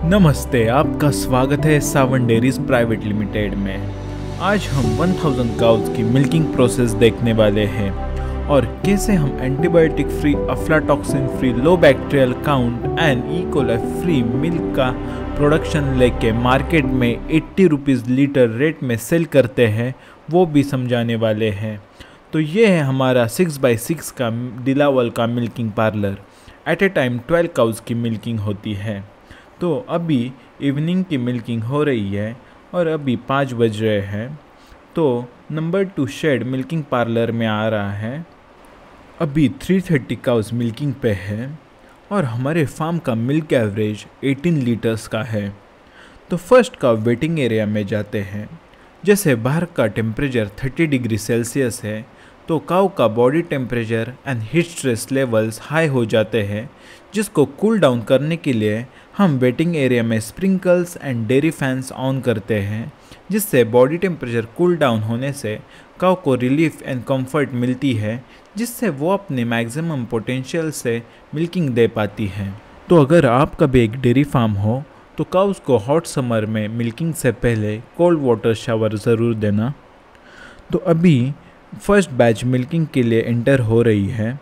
नमस्ते, आपका स्वागत है सावन डेयरीज प्राइवेट लिमिटेड में। आज हम 1000 काउज की मिल्किंग प्रोसेस देखने वाले हैं और कैसे हम antibiotic free, aflatoxin free, low bacterial count and E coli free milk का प्रोडक्शन लेके मार्केट में 80 रुपीज़ लीटर रेट में सेल करते हैं, वो भी समझाने वाले हैं। तो ये है हमारा 6x6 का दिलावल का milking parlour. At a time 12 cows की मिल्किंग होती है। तो अभी इवनिंग की मिल्किंग हो रही है और अभी 5 बज रहे हैं। तो नंबर 2 शेड मिल्किंग पार्लर में आ रहा है। अभी 330 काउज मिल्किंग पे है और हमारे फार्म का मिल्क एवरेज 18 लीटर्स का है। तो फर्स्ट काउ वेटिंग एरिया में जाते हैं। जैसे बाहर का टेम्परेचर 30 डिग्री सेल्सियस है तो काऊ का body temperature and heat stress levels high हो जाते हैं, जिसको कूल डाउन करने के लिए हम वेटिंग एरिया में sprinkles and dairy fans on करते हैं, जिससे बॉडी टेम्परेचर कूल डाउन होने से काऊ को रिलीफ एंड कंफर्ट मिलती है, जिससे वो अपने मैक्सिमम पोटेंशियल से मिल्किंग दे पाती है। तो अगर आपका भी एक डेयरी फार्म हो तो काउस को हॉट समर में मिल्किंग से पहले कोल्ड वाटर शावर ज़रूर देना। तो अभी फर्स्ट बैच मिल्किंग के लिए एंटर हो रही है।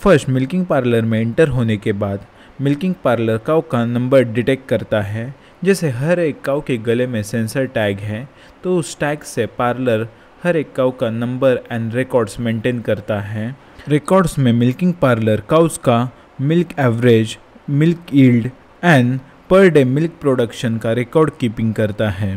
फर्स्ट मिल्किंग पार्लर में एंटर होने के बाद मिल्किंग पार्लर काऊ का नंबर डिटेक्ट करता है। जैसे हर एक काऊ के गले में सेंसर टैग है, तो उस टैग से पार्लर हर एक काऊ का नंबर एंड रिकॉर्ड्स मेंटेन करता है। रिकॉर्ड्स में मिल्किंग पार्लर काउस का milk average, milk yield and per day milk production का रिकॉर्ड कीपिंग करता है।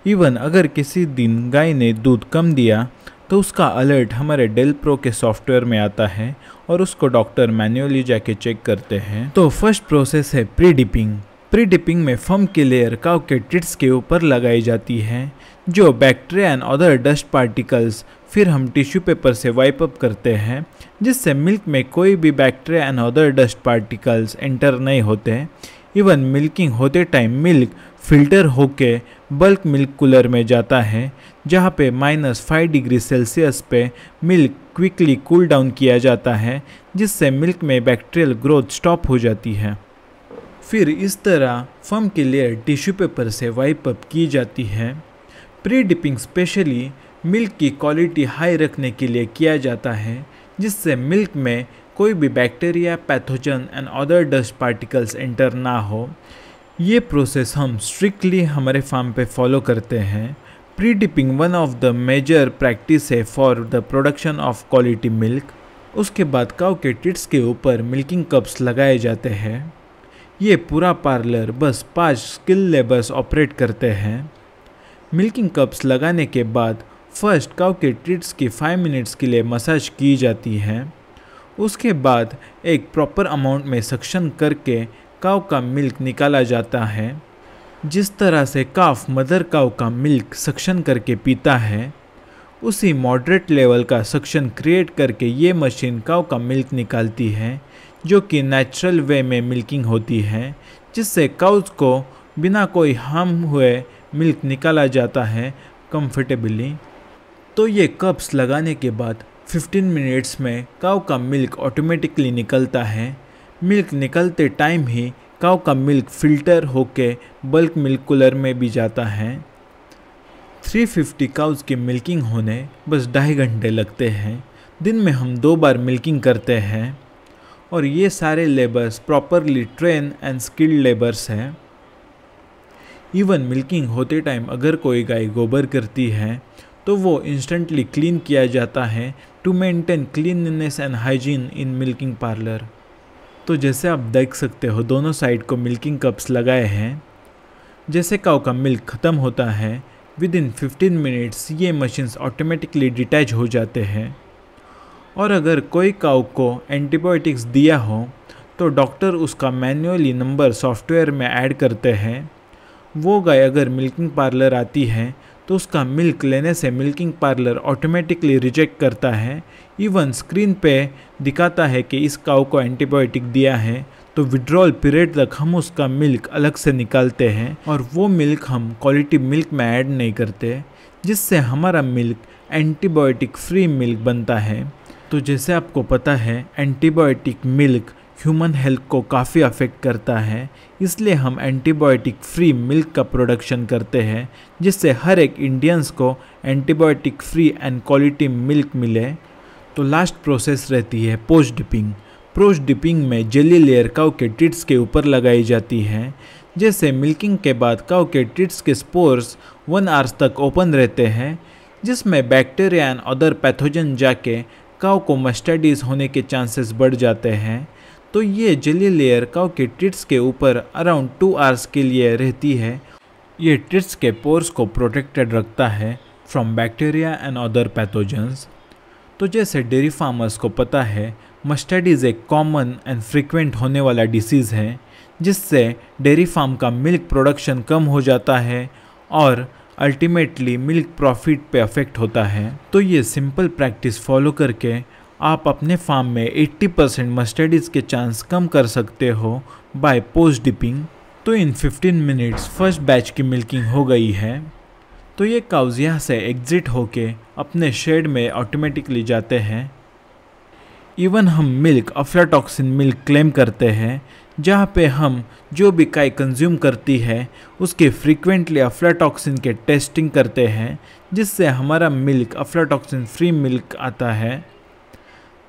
इवन अगर किसी दिन गाय ने दूध कम दिया तो उसका अलर्ट हमारे डेल प्रो के सॉफ्टवेयर में आता है और उसको डॉक्टर मैन्युअली जाके चेक करते हैं। तो फर्स्ट प्रोसेस है प्री डिपिंग। प्री डिपिंग में फर्म की लेयर काऊ के टिट्स के ऊपर लगाई जाती है, जो bacteria and other dust particles फिर हम टिश्यू पेपर से वाइप अप करते हैं, जिससे मिल्क में कोई भी bacteria and other dust particles enter नहीं होते। इवन मिल्किंग होते टाइम मिल्क फिल्टर होके बल्क मिल्क कूलर में जाता है, जहाँ पे -5 डिग्री सेल्सियस पे मिल्क क्विकली कूल डाउन किया जाता है, जिससे मिल्क में बैक्टीरियल ग्रोथ स्टॉप हो जाती है। फिर इस तरह फर्म की लेयर टिश्यू पेपर से वाइप अप की जाती है। प्री डिपिंग स्पेशली मिल्क की क्वालिटी हाई रखने के लिए किया जाता है, जिससे मिल्क में कोई भी bacteria, pathogen and other dust particles enter ना हो। ये प्रोसेस हम स्ट्रिक्टली हमारे फार्म पे फॉलो करते हैं। Pre dipping one of the major practice है for the production of quality milk. उसके बाद काऊ के टिट्स के ऊपर मिल्किंग कप्स लगाए जाते हैं। ये पूरा पार्लर बस 5 स्किल लेबर्स ऑपरेट करते हैं। मिल्किंग कप्स लगाने के बाद फर्स्ट काऊ के टिट्स की 5 मिनट्स के लिए मसाज की जाती है। उसके बाद एक प्रॉपर अमाउंट में सक्शन करके काऊ का मिल्क निकाला जाता है। जिस तरह से काफ मदर काऊ का मिल्क सक्शन करके पीता है, उसी मॉडरेट लेवल का सक्शन क्रिएट करके ये मशीन काऊ का मिल्क निकालती है, जो कि नेचुरल वे में मिल्किंग होती है, जिससे काउज को बिना कोई हार्म हुए मिल्क निकाला जाता है कंफर्टेबली। तो ये कप्स लगाने के बाद 15 मिनट्स में काऊ का मिल्क ऑटोमेटिकली निकलता है। मिल्क निकलते टाइम ही काऊ का मिल्क फिल्टर होके बल्क मिल्क कूलर में भी जाता है। 350 काउज की मिल्किंग होने बस 2.5 घंटे लगते हैं। दिन में हम 2 बार मिल्किंग करते हैं और ये सारे labours properly train and skilled labours हैं। इवन मिल्किंग होते टाइम अगर कोई गाय गोबर करती है तो वो इंस्टेंटली क्लीन किया जाता है to maintain cleanness and hygiene in milking parlour. तो जैसे आप देख सकते हो दोनों साइड को मिल्किंग कप्स लगाए हैं। जैसे काऊ का मिल्क ख़त्म होता है, विद इन 15 मिनट्स ये मशीन्स ऑटोमेटिकली डिटैच हो जाते हैं। और अगर कोई काऊ को एंटीबायोटिक्स दिया हो तो डॉक्टर उसका मैन्युअली नंबर सॉफ्टवेयर में ऐड करते हैं। वो गाय अगर मिल्किंग पार्लर आती है तो उसका मिल्क लेने से मिल्किंग पार्लर ऑटोमेटिकली रिजेक्ट करता है। इवन स्क्रीन पे दिखाता है कि इस काऊ को एंटीबायोटिक दिया है, तो विड्रॉल पीरियड तक हम उसका मिल्क अलग से निकालते हैं और वो मिल्क हम क्वालिटी मिल्क में ऐड नहीं करते, जिससे हमारा मिल्क एंटीबायोटिक फ्री मिल्क बनता है। तो जैसे आपको पता है एंटीबायोटिक मिल्क ह्यूमन हेल्थ को काफ़ी अफेक्ट करता है, इसलिए हम एंटीबायोटिक फ्री मिल्क का प्रोडक्शन करते हैं, जिससे हर एक इंडियंस को antibiotic free and quality milk मिले। तो लास्ट प्रोसेस रहती है पोस्ट डिपिंग। पोस्ट डिपिंग में जेली लेयर काऊ के टिट्स के ऊपर लगाई जाती है। जैसे मिल्किंग के बाद काऊ के टिट्स के स्पोर्स 1 आवर्स तक ओपन रहते हैं, जिसमें बैक्टीरिया एंड अदर पैथोजन जाके काऊ को मस्टर्डीज होने के चांसेस बढ़ जाते हैं। तो ये जेली लेयर काऊ के टिट्स के ऊपर अराउंड 2 आवर्स के लिए रहती है। ये टिट्स के पोर्स को प्रोटेक्टेड रखता है from bacteria and other pathogens. तो जैसे डेयरी फार्मर्स को पता है, मस्टर्डीज एक कॉमन एंड फ्रीक्वेंट होने वाला डिसीज़ है, जिससे डेयरी फार्म का मिल्क प्रोडक्शन कम हो जाता है और अल्टीमेटली मिल्क प्रॉफिट पे अफेक्ट होता है। तो ये सिंपल प्रैक्टिस फॉलो करके आप अपने फार्म में 80% मस्टर्डीज के चांस कम कर सकते हो बाय पोस्ट डिपिंग। तो इन 15 मिनट्स फर्स्ट बैच की मिल्किंग हो गई है। तो ये काउज यहाँ से एग्जिट होके अपने शेड में ऑटोमेटिकली जाते हैं। इवन हम मिल्क अफ्लाटॉक्सिन मिल्क क्लेम करते हैं, जहाँ पे हम जो भी गाय कंज्यूम करती है उसके फ्रीक्वेंटली अफ्लाटॉक्सिन के टेस्टिंग करते हैं, जिससे हमारा मिल्क अफ्लाटॉक्सिन फ्री मिल्क आता है।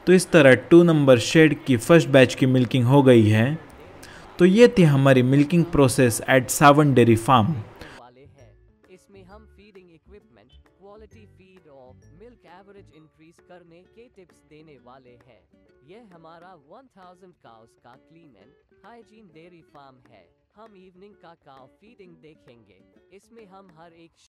तो इस तरह 2 नंबर शेड की फर्स्ट बैच की मिल्किंग हो गई है। तो ये थी हमारी milking process at Sawan dairy farm. इसमें हम फीडिंग इक्विपमेंट, क्वालिटी फीड और मिल्क एवरेज इंक्रीज करने के टिप्स देने वाले हैं। यह हमारा 1000 काउस का clean and hygiene dairy farm है। हम इवनिंग का काउ फीडिंग देखेंगे। इसमें हम हर एक